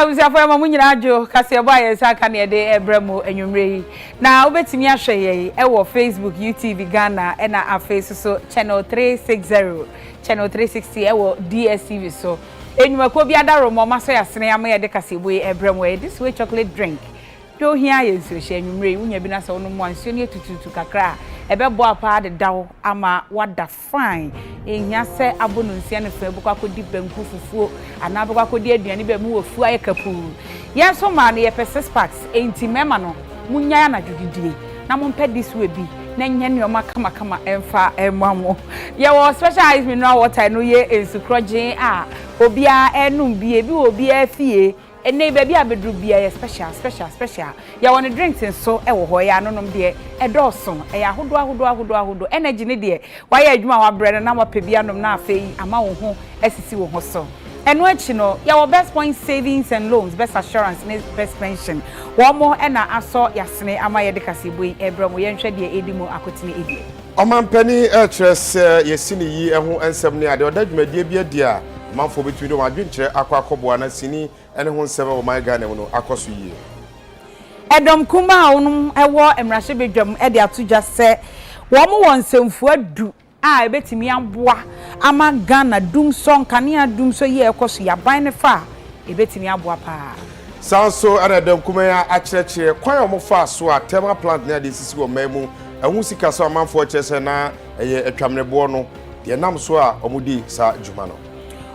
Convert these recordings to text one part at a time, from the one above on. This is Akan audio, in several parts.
Ebusiafo ya mamu nyina adwo kase ebo ayesa aka ne de ebremu enwumre na obetimi ahwe ye e Facebook YouTube Ghana e na aface so channel 360 channel 360 e DSTV so enwumako bi adaro mo maso ya sene ya ye de kase ebo ebremu e this way chocolate drink do hia ye nso hye enwumre unya bi na so no mo anso ne tututu kakra ebebo apa de dawo ama wada fine ehia se abonu nsia ne fa bukwa kodi banku fufuo ana bukwa kodi aduane be mu wofu aye kapu yenso ma ne ye pese packs enti mema no munya ya na dwudidie na mo mpe this way bi na nya ne oma kama emfa emamo ye wo specialized mineral water no ye ensukrogin obia enum bi ebi obia fie ene baby abedru bia ye special ya won drinks so e wo ho ya nonom de e doson e ya hodo energy ne de wa ya adwuma wa brɛ na wa pɛ bia nom na afei ama wo ho asisi wo ho so eno achi no ya wo best point savings and loans best assurance ne best pension wo mo e na aso yasene ama ye de kaseboi ebra mo ye nhwɛ de edimu akotene edi omampani e kyerɛs yesini yi eho ensɛm ne ade odadwumadie bia dia manfo betumi do adwenkyerɛ akwakoboa na sini ene ho nsɛm o my Ghana no akoso yie edom kuma wonum ewo emrahye bedwam e de atodwa sɛ wo mo won nsɛmfu adu ebetimi aboa ama Ghana dum so nkania dum so ye ekoso ya ban ne fa ebetimi aboa pa sanso ana edom kuma ya akyerɛkyerɛ kwan o mo fa so a tema plant na de sisi wo mamu ehu sika so amanfo kyerɛ na eye atwamnebo no de nam so a omudi sa djuma no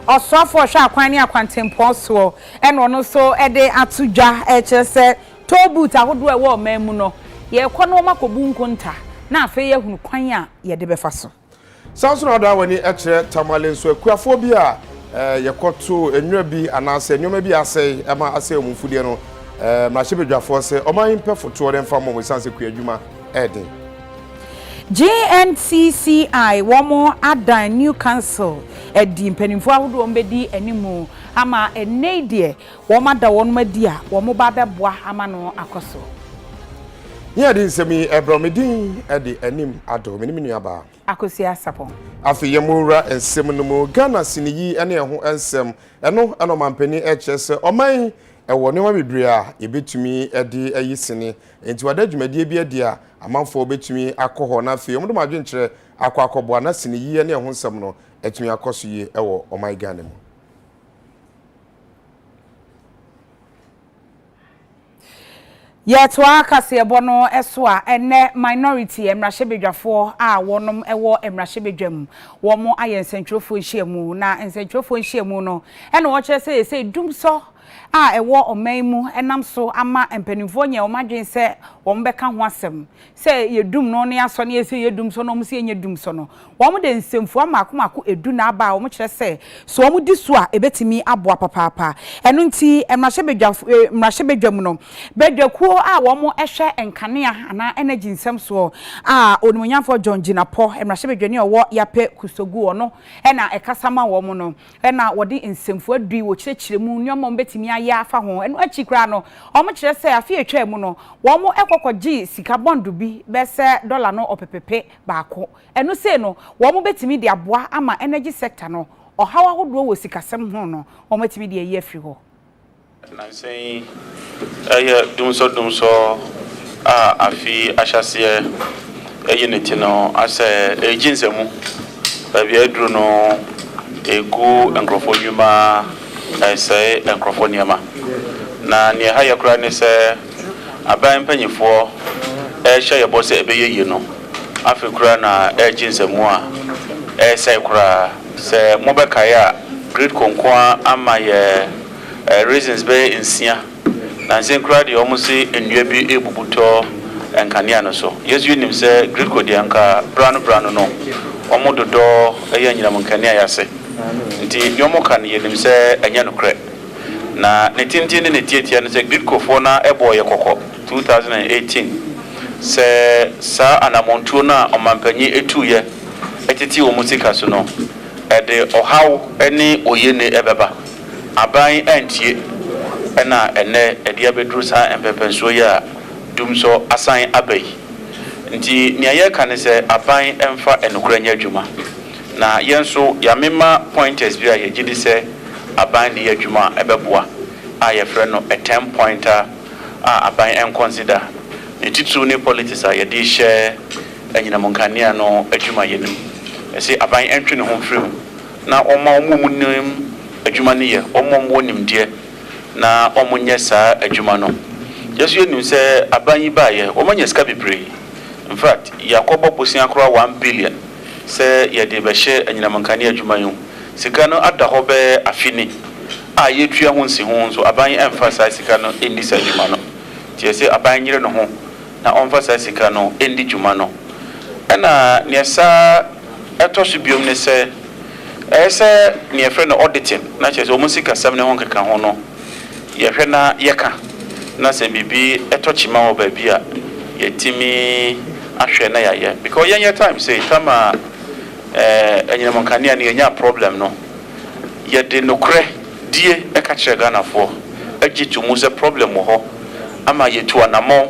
osofo hwa akwan ne akwantempo so eno no so ede atodwa kyerɛ sɛ tobut ahodo e wo mamu no ye kɔ no makobu nkonta na afei ye hunu kwan a ye de befa so sanso na da wani kyerɛ tamale so akuafo bi a yekoto enwura bi anase enwoma bi asɛ ema asɛ omufudie no ma hye bedwafo sɛ oman pɛfoto de mfa mo sanse kuadwuma eden GNCCI womo adan new council edi mpanimfo ahodo ombedi animu ama enede woma da wonum adi a womo ba beboa ama no akoso ye di nsemi ebromedin edi Anim Addo meniminu aba Akosua Sarpong afi yemura ensem no mu Ghana siniyi ene ho ensem eno ano mampani kyerɛ oman ewo ne wa bebre a ebetumi edi ayisini enti wada dwumadie bi adi a amanfo betumi akɔhɔ na afi omdo madwenkyerɛ akwakoboa na siniyi ene ho nsem no etumi akoso yi ewo oman Ghana mu yet wa kasebo no eso a ene minority emrahye bedwafo a wonom ewo emrahye bedwam wo mo ayensentwofo nhyiamu na ensentwofo nhyiamu no ene wo kyerɛ sɛ dum so a ewo omanmu enam so ama empanimfo nya omadwen sɛ wo mbɛka ho asɛm sɛ yedum no ne aso ne sɛ yedum so no mo sɛ enya dum so no wo mo de nsemfu amakomako edu na aba wo mo kyerɛ sɛ so wo mo di so a ebetimi aboa papaapa eno nti emrahye bedwam no bedwakuo a wo mo ehwɛ enkanea ana energy nsɛm so a onimonyafo John Ginapo emrahye bedwani owo yape kusogu ono ena ekasama wo mo no ena wode nsemfu adu wo kyerɛkyerɛmu nneɔma betimi aya afa ho eno achikra no o mo kyerɛ sɛ afi etwa mu no wo mo ekɔkɔgye sika bondu bi bɛsɛ dollar no opepepe baako eno sei no wo mo betimi de aboa ama energy sector no ohawa hodo wo sikasɛm ho no wo mo betimi de ayi afiri ho na sei dumso afi ahyase neti no asɛ ejinsemu babi aduru no egu nkrofo nyuma ɛsɛ nkrofo niema na ne ha yakura ne sɛ aban panyifo ɛhye yɛbɔ sɛ ɛbɛyɛ no afekura na ejinsemu a ɛsɛ kura sɛ mobɛkae a great konkoa ama yɛ reasons be insia na nsenkura de omo se enua bi ebubuto enkanea no so yesu nim se great code anka brano no omo dodo eya nyina monkanea yase nti nyomo kan yenim se enya no kre na ne tintin ne tietia no se great kofo na ebo ye kokko 2018 se sa anamontuo na omampanyi etuye etiti omo sika so no ede ohaw eni oyene ebeba aban antie ena ene edia bedru sa empepenso ya dumso asan abai nti nia ye kan se aban emfa enokura nya adwuma na yenso ya mema pointers bi a ye gidi se aban de adwuma ebeboa a yɛfrɛ no a 10-pointer a aban and consider ne titru ne politics a yɛde hyɛ anyinamonkanea no adwuma yɛnim ɛsɛ aban ɛntwe ne ho mfirim na ɔma ɔmo nim adwuma no yɛ ɔmo mo nimdeɛ na ɔmo nyɛ saa adwuma no yɛso yɛnim sɛ aban yi baayɛ ɔmo nyɛ sika bebree in fact yɛakɔbɔ bosia koraa 1 billion sɛ yɛde bɛhyɛ anyinamonkanea adwuma yi sika no ada hɔ bɛɛ afini a yɛtua ho nsi ho nso aban ɛmfa saa sika no ɛndi saa adwuma no nti yɛsɛ aban nyere no ho na ɔmfa saa sika no ɛndi dwuma no ɛna neɛ saa ɛtɔ so biom ne sɛ ɛyɛ sɛ neɛ yɛfrɛ no auditing na kyerɛ sɛ ɔmo sika sɛm ne ho nkeka ho no yɛhwɛ na yɛka na sɛ biribi ɛtɔ kyima wɔ baabi a yɛtumi ahwɛ na yɛayɛ because yɛnyɛ time sɛ tama anyinamonkanea ne yɛnya problem no yɛde nokorɛ die ɛka kyerɛ Ghanafoɔ agye to mu sɛ problem wɔ hɔ ama yɛtu anammɔn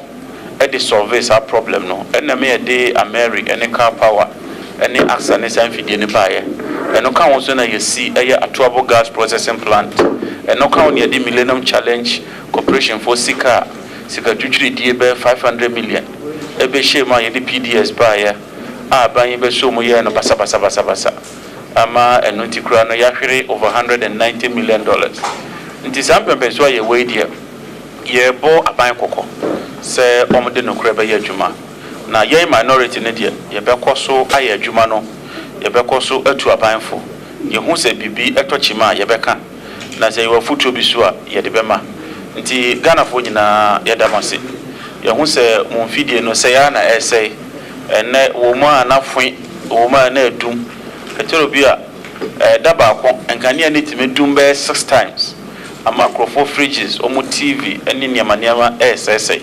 ɛde solve saa problem no ɛna me yɛde Ameri ɛne car power ɛne AXA ne saa mfidie ne baayɛ ɛno ka ho so na yɛsi ɛyɛ atoabo gas processing plant ɛno ka ho ne yɛde Millennium Challenge Corporation for sika twitwiri die bɛ 500 million ɛbɛhyɛ mu a yɛde PDS baayɛ a ban yi bɛso mu yɛ no basa ama ɛno nti kura no yɛahwere over $190 million nti saa mpɛmpɛ so a yɛwɔ deɛ yɛbɔ aban kɔkɔ sɛ ɔmde no kura bɛyɛ adwuma na yɛn minority ne deɛ yɛbɛkɔ so ayɛ adwuma no yɛbɛkɔ so atu abanfo yɛhu sɛ bibi ɛtɔ kyima a yɛbɛka na sɛ yɛwɔ foto bi so a yɛde bɛma nti Ghanafoɔ nyinaa yɛda mase yɛhu sɛ mo mfidie no sɛ yɛa na ɛsɛe ɛnɛ wɔ mu a nafoe wɔ mu a na adum kɛtɛrɛ bi a da baako nkanea ne timi dum bɛɛ 6 times ama akrɔfoɔ fridges ɔmo TV ɛne nneɛma ɛsɛsɛe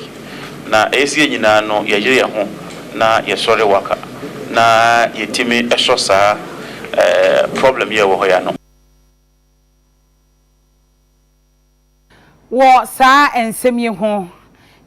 na ɛyɛsi nyinaa no yɛyere yɛn ho na yɛsɔre waka na yɛtimi ɛsɔ saa problem yɛ wɔ hɔ ya no wɔ saa ensɛm yi ho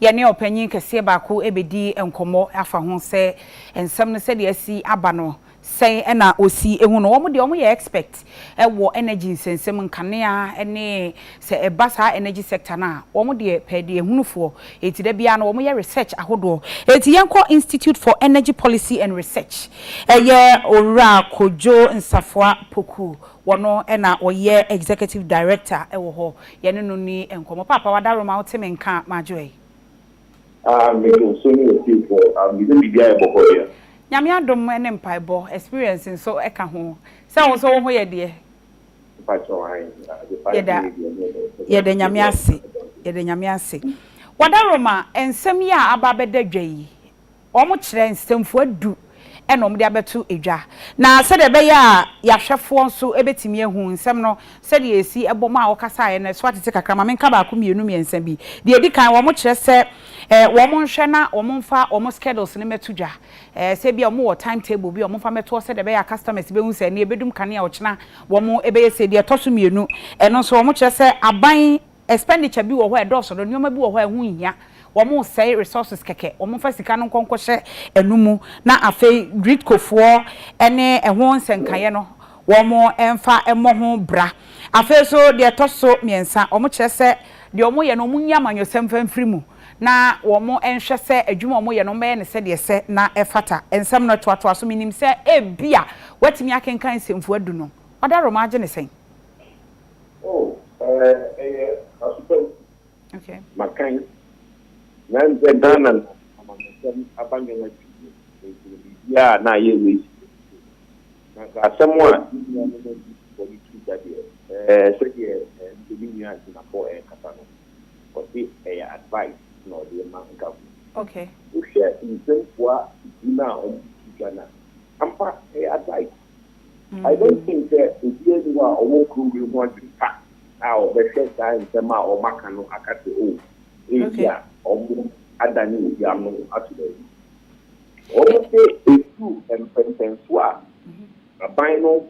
yɛne ɔpanyin kɛseɛ baako ebedi nkɔmmɔ afa ho sɛ ensɛm no sɛ de asi aba no sɛ ɛna osi ehu no wɔn de wɔn yɛ expect ɛwɔ energy nsɛnsɛm nkanea ɛne sɛ ɛba saa energy sector na wɔn de pɛɛde ehunufoɔ eti da bia no wɔn yɛ research ahodoɔ eti yɛn kɔ Institute for Energy Policy and Research ɛyɛ owura Kojo Nsafoa Poku wɔno ɛna ɔyɛ executive director ɛwɔ hɔ yɛne no ni nkɔmmɔ papa wadaroma wote me nka majoe me so ni people me dey be guy bɔkɔ nyame adom ene mpaebɔ experience nso eka ho sɛ wo so wo ho ye de yɛda nyame ase wadaroma ensɛm yi a aba bɛda dwa yi ɔmo kyerɛ nsɛmfo adu ɛna ɔmo de abeto edwa na sɛ de bɛyɛ a yahwɛfoɔ nso ebetimi ehu nsɛm no sɛ de esi ɛbɔ ma a wɔkasa ayɛ na so atete kakra ma menka baako mienu miensa bi de edi kan wɔmo kyerɛ sɛ wɔmo nhwɛ na wɔmo mfa wɔmo schedules ne meto dwa sɛ bia wɔmo wɔ timetable bi wɔmo mfa meto sɛ de bɛyɛ customers behu sɛ ne ebedum kane a wɔkyena wɔmo ebɛyɛ sɛ de ɛtɔ so mienu ɛno nso wɔmo kyerɛ sɛ aban expenditure bi wɔ hɔ ɛdɔɔso do nneɛma bi wɔ hɔ ɛho nhia wɔmo say resources keke wɔmo fa sika no nkonko hye enumu na afei gridkofoɔ ene ɛho nsenkaye no wɔmo emfa ɛmɔ ho bra afei so de ɛtɔso miensa wɔmo kyerɛ sɛ de wɔmo yɛ no wɔmo nya manyosɛm famfiri mu na wɔmo enhwɛ sɛ adwuma wɔmo yɛ no mbɛyɛ ne sɛ de sɛ na ɛfata ensɛm no toatoa so minim sɛ ebia watimi akenkan semfu adu no ɔdaroma agye ne sɛn okay makan nan de danan amamsem abangena ya na ye we na asemo a ni no do body to that so the engineer na for kata no ko ti advice no de man ka okay we share in sempoa na on Ghana ampa advice I don't think that if you are a crew we want to pack our best time sema o makano akate o yeah omo adani ya no atude o say etu empensenswa aban no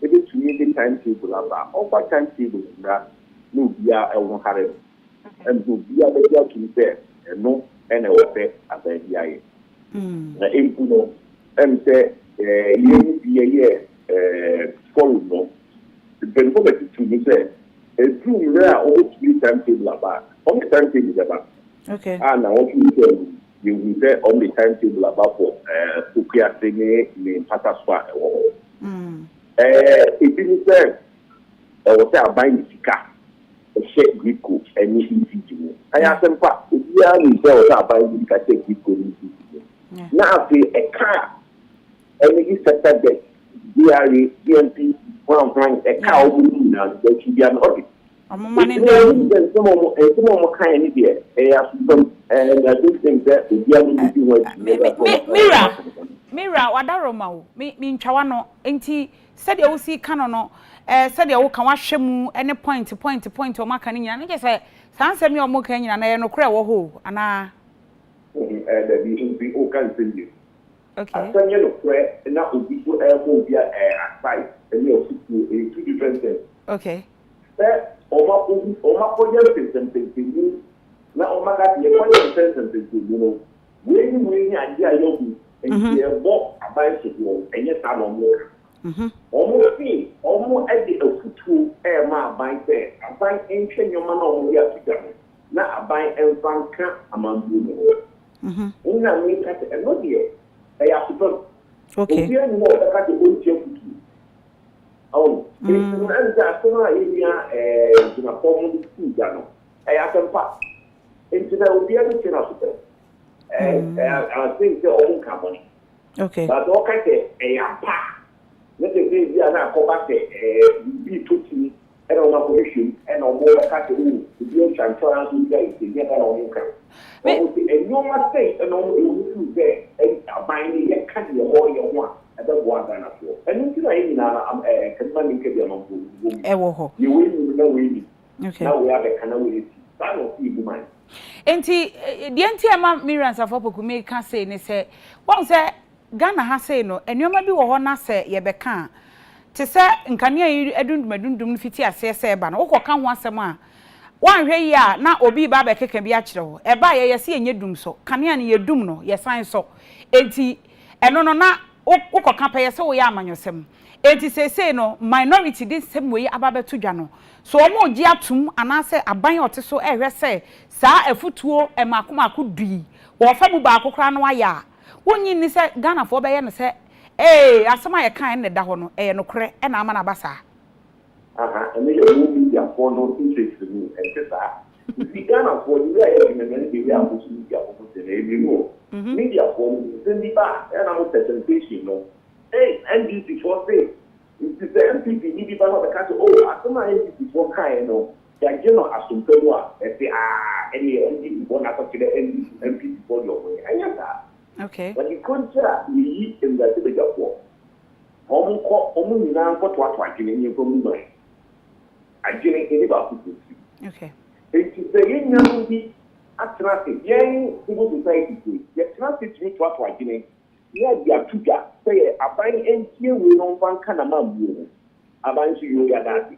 ebe tumi the timetable aba over timetable na no bia e won hare and no bia be ya tumi say no ene wo say aban bia ye na empu no em say ye bia ye follow no the benefit to me say do there almost 3 timetable about. On the timetable about. Okay. And I want you will there on the timetable about for Kukia Sene in Pataswa. It didn't say I was there buying the car. A shake Giko and easy to me. I asked them, if you are in there buying the car, take Giko. Now, a car and it is a subject. DRE, DMP, one frank, a cow, that should be an audit. I'm money there. Some more kind of idea. And I do think that the Mira, Wadaroma, me Chawano, ain't said you see Canono, said you can wash him any point to point or Macani, and I just say, Sansa me or Mokan, and I no crowd who, and I. And the all kinds of you. Okay. I send you prayer, and now we go via a site, and you're 2 different things. Okay. Oma system na oma ka ye system you know we idea you and ye bo abai so enye sa no mo omo fi omo e de afutu e ma abai se abai entwe nyoma na omo ya tuga na abai enfanka amandu no una mi ka e no die e ya super okay obi ani mo ka de onche futu oh, it's a summer area, to a formal school, Jano. I can pass into the other channel. I think the own company. Okay. But all kinds of a pack. Let the baby and I go back be to me and on operation and on more cat to be on transference to get an income. And you must say, and only you there, and buying a candy or your one. And you will know we okay. Now we have a canal. Enti the anti Mirans of Opokume can say, and say, one say, Ghana has say no, and you may be one say, ye becan. To say, and can you medundum fiti as say, ban, or can once a man. One way ya, now obi baba can be actual. A buyer, ye see, and ye doom so. Can you ye doom no, ye sign so. Enti, and no, no, Oko campaign so we are manusem. It is say no minority this same way about to Jano. So more giatum and answer a buy or so say, sa a footwo and Makuma could be, or Fabu Bako Cranwaya. One yin say Ghana for by and say, eh, as some I kind of dahono, eh, no cre and Amanabasa. And they are moving their phone no interest in me and that. If we Ghana for you, we are to media form in the back and I'm presentation no. Hey, NDC for say if the MPP need to the country, oh, as some NDC for kind no, they are general assumption if they any NDC for not to the MPP for your way. I know that. Okay. But the contract we in the bigger form. Omu na ko to atwagene ni from no. Agene any about people. Okay. It is the yin bi attractive. Yen civil society. The attractive to what we are doing. Yeah, they are two guys. Say, abang entie we no fan kana mabu. Abang so you ya that.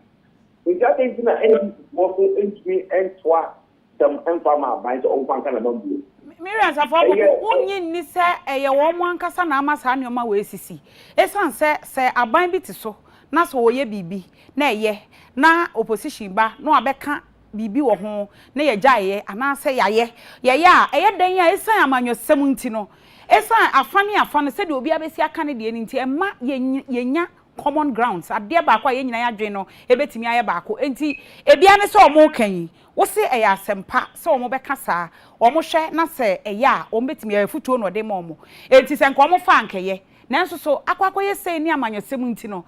In that case, na any more so entry and twa some informal abang so fan kana mabu. Miriam Sarpong, wonyi ni se eye wo mo ankasa na amasa anoma we sisi. Esan se abang bi ti so na so ye bibi na eye na opposition ba no abeka bibi wo ho na ye gyaye ana se yaye ye a eye dan ya esan amanyo semunti no esan afane se de obi abesi aka ne de nti emma yenya common grounds ade ba kwa ye nyina ya dwen no ebetimi aye ba ko enti ebia ne se omo kan wo se eye asempa se omo beka saa omo hwe na se eye a omo betimi afutuo no de momo enti se nko omo fa nkeye nanso so akwakoye se ni amanyo semunti no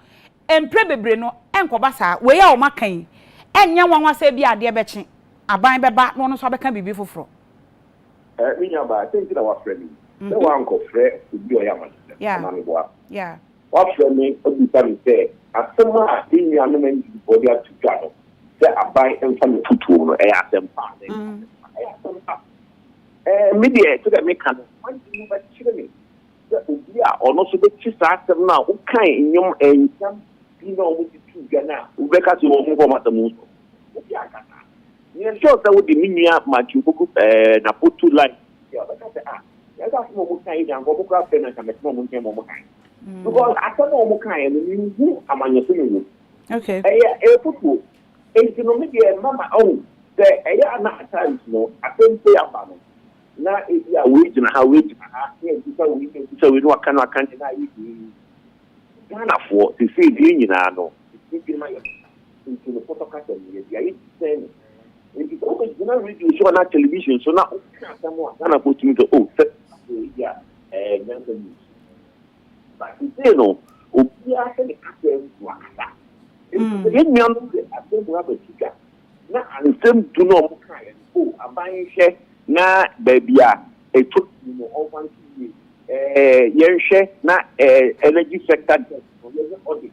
empre bebre no enkoba saa we ya omo kan enya nwanwa se bia ade beche aban beba no no so abeka bibi foforo minya ba think that was friendly the one ko frɛ obi oyama yeah what friendly obi tell say asema inu anoma ndi body atuga no se aban emfa no tutu no asempa media to that me kan one thing ba chire me the obi a ono so be chi sa asem na wo kan nyom enyam bi na omo tuga na wo beka so wo mo matamu obi akata ni sure that wo di minua machu buku na potu line ya beka say ya ga mo mo kan ya go buku after na kametmo mo nke mo kan because after mo kan ya ni hu amanyo so ni okay potu Media mama oh the at times no I think say about no now if you are waiting how waiting so we know can Ghana for to say the no into the photocast and the saying it's always not radio show on television so now someone Ghana put me to oh yeah but you say no we are saying na ansem do no mo kan o aban hwe na baabia eto no on yenhwe na energy sector audit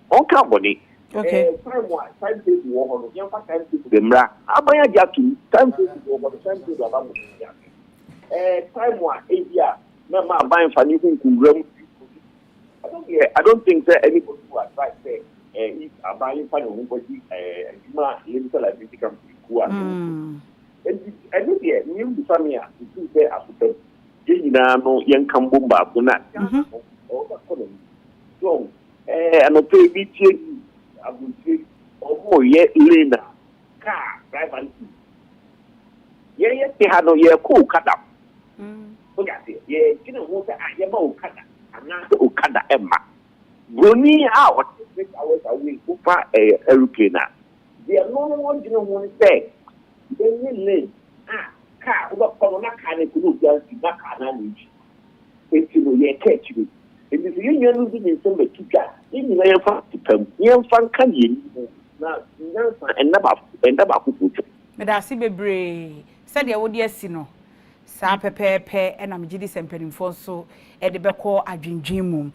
on carbon time table wo ho no yen fa time table be mra aban ya tu time table wo ho time table aba mo time wa ebia na ma aban fa ni kunkuram I don't think that anybody who advise say if a buying fan of nobody limited liability can be cool. And maybe new family to say Africa, no young Kambumba, so and a pay BT, I would say, oh, yet Lena, car, drive and yeah, they had no year cool cut up. So that's it, yeah, you know what I am all cut up. Okada Emma. Bruni out 6 hours away over a hurricane. They are no one, you know, one say. Then you live. Car, what Corona can it do just in that canal? It's you know, catch you. It is union losing in some two gas. In the way of to come, young fan can you now and never put. Medasi Bebre said, I would yes, no. Sa pepepe na mejidi sempenimfo so e de beko adwendwem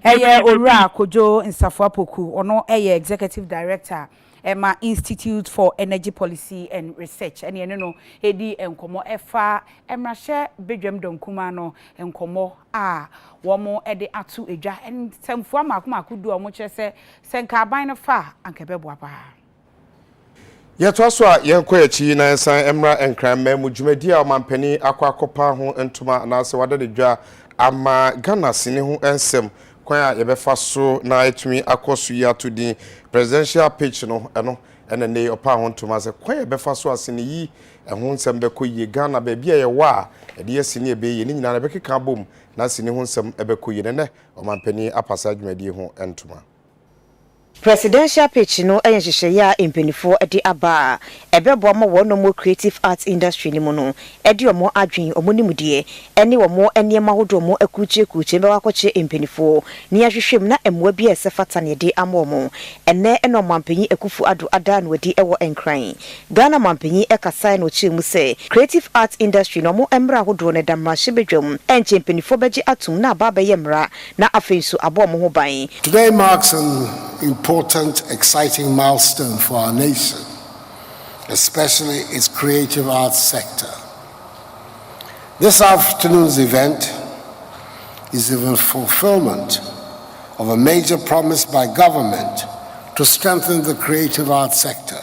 eye owura kojo nsafo apoku ono eye executive director Emma Institute for Energy Policy and Research ene ene no edi enkomo efa emrahye bedwam donkuma no enkomo a wo mo ede atu edwa ensamfo amakomaku du o mo kyerese senka aban no fa ankebeboa pa Yɛto so a yɛnkɔ akyi na nsan emra enkranma mu dwumadi a mampani akwakopa ho ntoma na se wada de dwa ama Ghana sini ho ensem kwan a yɛbɛfa so na etumi Akosua to din presidential pitch no ɛno ɛna ne opa ho ntoma se kwan yɛbɛfa so asene yi ɛho nsem bɛkɔ yi Ghana ba bia yɛwɔ a ɛde asene ɛbɛyɛ ni nyina na bɛkeka bom na asene ho nsem ɛbɛkɔ yi ne mampani apasa dwumadi ho ntoma Presidential pitch no enhyehyɛ ya empenifo de aba ebebo mo wono mo creative arts industry ni mo no ede omo adwen omo nimude ene omo enema hodo mo akuche be wakɔkye empenifo ni ahwehwem na emwa bi esefata ne de amomo ene eno mampanyi ekufu ado ada no wadi ewo enkran Ghana mampanyi ekasai no chi mu se creative arts industry no mo emra hodo ne damra hyebedwam enche empenifo beji atum na aba be yemra na afensu abo mo ho ban. Today marks an important, exciting milestone for our nation, especially its creative arts sector. This afternoon's event is the fulfillment of a major promise by government to strengthen the creative arts sector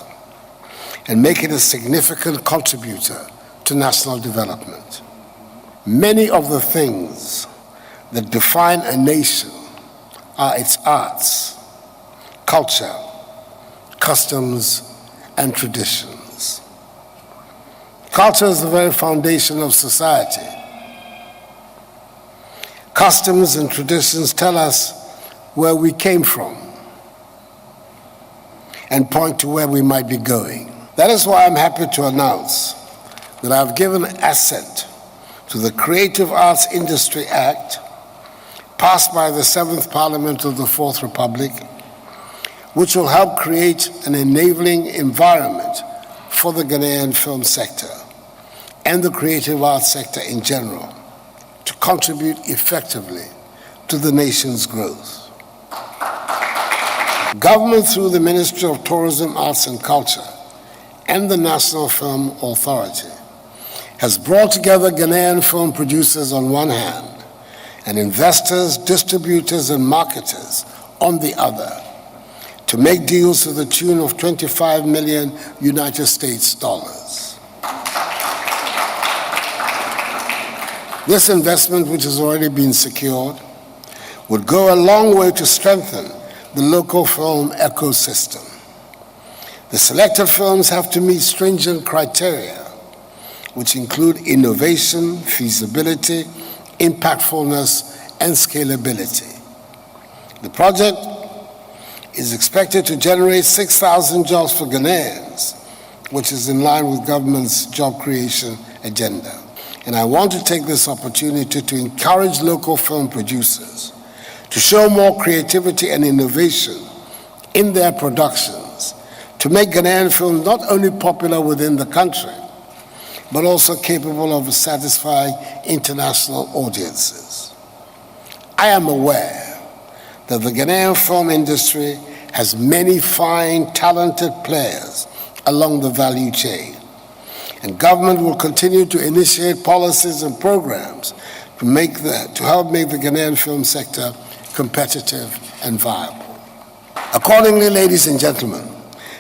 and make it a significant contributor to national development. Many of the things that define a nation are its arts, culture, customs, and traditions. Culture is the very foundation of society. Customs and traditions tell us where we came from and point to where we might be going. That is why I'm happy to announce that I've given assent to the Creative Arts Industry Act, passed by the 7th Parliament of the 4th Republic, which will help create an enabling environment for the Ghanaian film sector and the creative arts sector in general to contribute effectively to the nation's growth. Government, through the Ministry of Tourism, Arts and Culture and the National Film Authority, has brought together Ghanaian film producers on one hand and investors, distributors, and marketers on the other, to make deals to the tune of $25 million United States dollars. This investment, which has already been secured, would go a long way to strengthen the local film ecosystem. The selected films have to meet stringent criteria, which include innovation, feasibility, impactfulness, and scalability. The project is expected to generate 6,000 jobs for Ghanaians, which is in line with government's job creation agenda. And I want to take this opportunity to encourage local film producers to show more creativity and innovation in their productions to make Ghanaian films not only popular within the country, but also capable of satisfying international audiences. I am aware that the Ghanaian film industry has many fine, talented players along the value chain, and government will continue to initiate policies and programs to help make the Ghanaian film sector competitive and viable. Accordingly, ladies and gentlemen,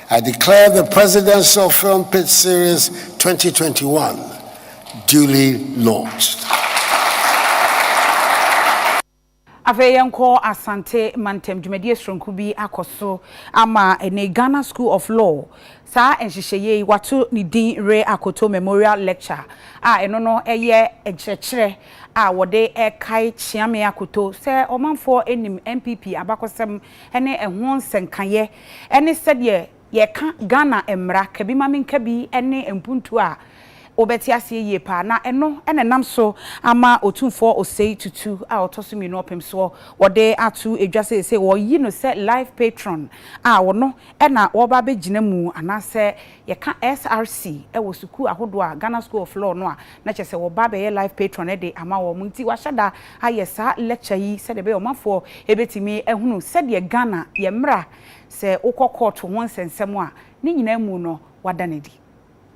I declare the Presidential Film Pitch Series 2021 duly launched. Afeyenko Asante Mantem Jumedie Stronku bi akoso ama ene Ghana School of Law sa enhyehyeye watu ni din Ray Akoto Memorial Lecture eno no eye ekyekere wode kai chiame Akoto se omanfo enim MPP abakosem ene ehon senkaye ene sede ye ka Ghana emra kabi maminka bi ene empuntu obeti ase ye pa na eno ene nam so ama otumfo osei tutu otoso no opem so wode atu edwase se wo yi no se live patron wono ena wo ba begina mu anase ye ka SRC wo suku ahodo Ghana School of Law no na chese wo ba be ye live patron de ama wo munti wa hyada ayesa lecture yi se de be omafo ebetimi ehunu se de Ghana ye mra se ukokot won sensem ni nyina mu no wadanedi.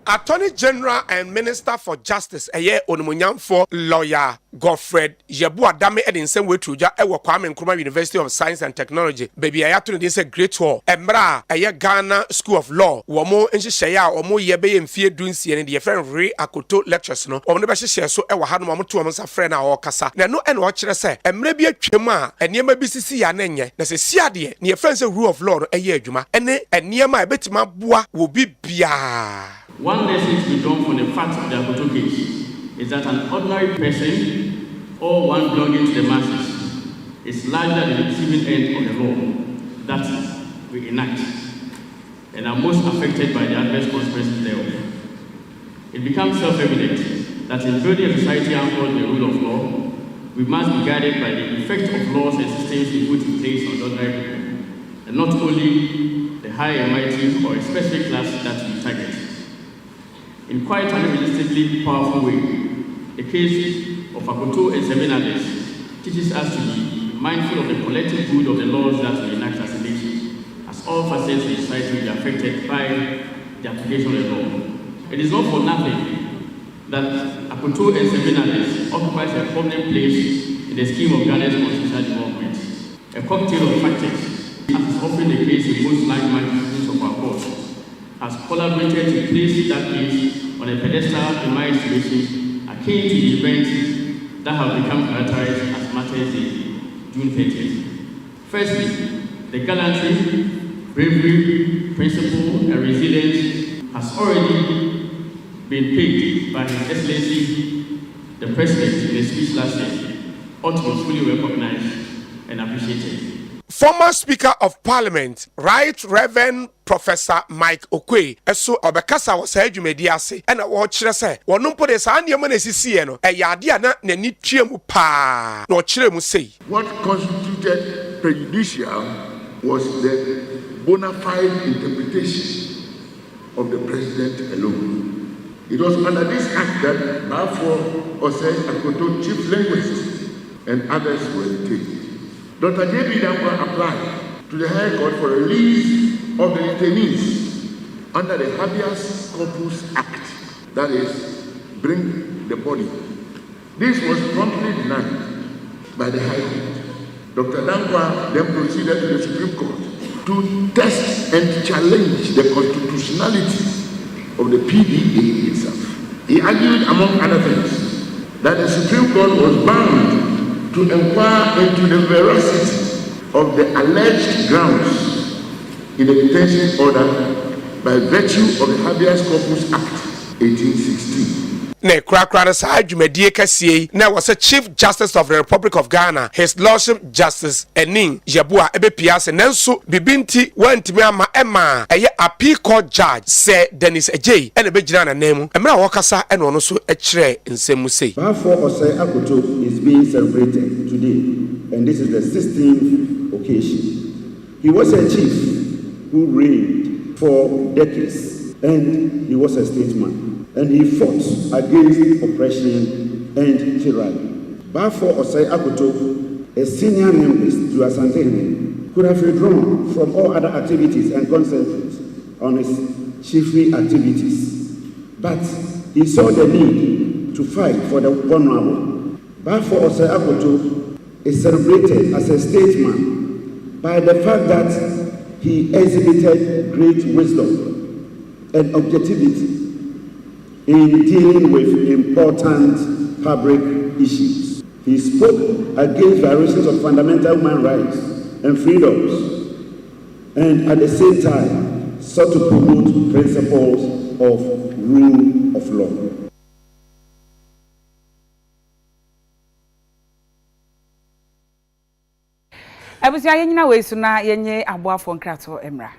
Attorney General and Minister for Justice Onumunyanfo Lawyer Godfred Yebu Adame Edinsen Wetruja ewo Kwame Nkrumah University of Science and Technology baby ayato ne say Great Hall emra Ghana School of Law womo nhyehyeye a omo yebe mfie dunsie ne de friend Ray Akoto lectures no omo ne be hyehyeye so ewo ha no omo to omo sa friend na o kasa na no ene o kire say emra bi atwam a eniema bi sisi ya na enye na se siade ne friend say rule of law no eye adwuma ene eniema ebetima boa wo bibia. One lesson to be drawn from the facts of the Akoto case is that an ordinary person or one belonging to the masses is larger than the receiving end of the law that we enact and are most affected by the adverse consequences thereof. It becomes self-evident that in building a society anchored in the rule of law, we must be guided by the effect of laws and systems we put in place on ordinary people, and not only the high and mighty or a specific class that we target. In quite an unrealistically powerful way, the case of Akoto and 7 others teaches us to be mindful of the collective good of the laws that we enact as a nation, as all facets of society will be affected by the application of the law. It is not for nothing that Akoto and 7 others occupies a prominent place in the scheme of Ghana's constitutional development. A cocktail of factors, as is often the case in most like-minded citizens of our court, has collaborated to place that case on a pedestal in my estimation akin to the events that have become characterized as matters in June 30th. Firstly, the gallantry, bravery, principle, and resilience has already been paid by His Excellency, the President, in a speech last year, ought to be fully recognized and appreciated. Former Speaker of Parliament, Right Reverend Professor Mike Okwe, eso obekasa wo sa adwumadi ase ena wo kire se wono mpo de sa nneema na sisi no eyade ana nani twemu pa na o kire mu sei. What constituted prejudicial was the bona fide interpretation of the president alone. It was under this act that Bafo Osei Akoto, chief linguist, and others were detained. Dr. J.B. Dankwa applied to the High Court for release of the detainees under the Habeas Corpus Act, that is, bring the body. This was promptly denied by the High Court. Dr. Dankwa then proceeded to the Supreme Court to test and challenge the constitutionality of the PDA itself. He argued, among other things, that the Supreme Court was bound to inquire into the veracity of the alleged grounds in the detention order by virtue of the Habeas Corpus Act 1816. Ne krakra sa adwumadie kasie na was a Chief Justice of the Republic of Ghana, His Lordship Justice Anim Yabua ebepia se nanso bibinti wantimi ama ema eye appeal court judge say Dennis Ejay ene begina na nemu emra wakasa ene ono so ekire nsemu sei. Therefore Osei Akoto is being celebrated today, and this is the 16th occasion. He was a chief who reigned for decades, and he was a statesman. And he fought against oppression and tyranny. Therefore, Osei Akoto, a senior linguist to Asante, could have withdrawn from all other activities and concentrated on his chiefly activities. But he saw the need to fight for the vulnerable. Therefore, Osei Akoto is celebrated as a statesman by the fact that he exhibited great wisdom and objectivity in dealing with important public issues. He spoke against violations of fundamental human rights and freedoms, and at the same time sought to promote principles of rule of law. Abusia yenyina we so na yenye aboafo nkrato emra.